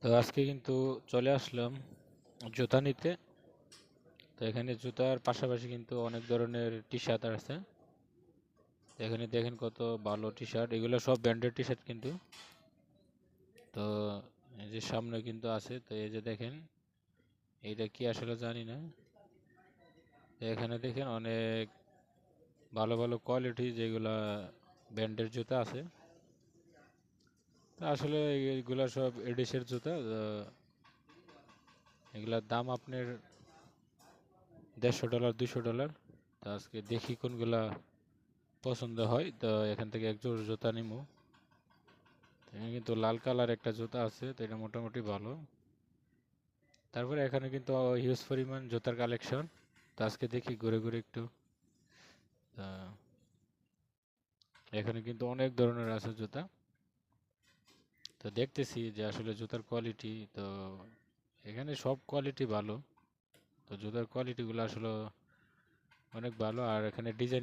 তো আজকে কিন্তু চলে আসলাম জুতা নিতে। তো এখানে জুতার পাশাপাশি কিন্তু অনেক ধরনের টি শার্ট আছে। তো এখানে দেখেন কত ভালো টি শার্ট, এগুলো সব ব্র্যান্ডেড টি শার্ট কিন্তু। তো এই যে সামনে কিন্তু আছে, তো এই যে দেখেন এইটা কি আসলে জানি না। তো এখানে দেখেন অনেক ভালো ভালো কোয়ালিটি যেগুলা ব্র্যান্ডের জুতা আছে। তো আসলে এইগুলা সব এডিসের জুতা। এগুলার দাম আপনার $150 $200। তো আজকে দেখি কোনগুলা পছন্দ হয়, তো এখান থেকে এক জোড় জুতা নিবো। এখানে কিন্তু লাল কালার একটা জুতা আছে, তো এটা মোটামুটি ভালো। তারপরে এখানে কিন্তু হিউজ পরিমাণ জুতার কালেকশন। তো আজকে দেখি ঘুরে ঘুরে একটু। আহ, এখানে কিন্তু অনেক ধরনের আছে জুতা। তো দেখতেছি যে আসলে জুতার কোয়ালিটি, তো এখানে সব কোয়ালিটি ভালো। তো জুতার কোয়ালিটিগুলো আসলে অনেক ভালো, আর এখানে ডিজাইন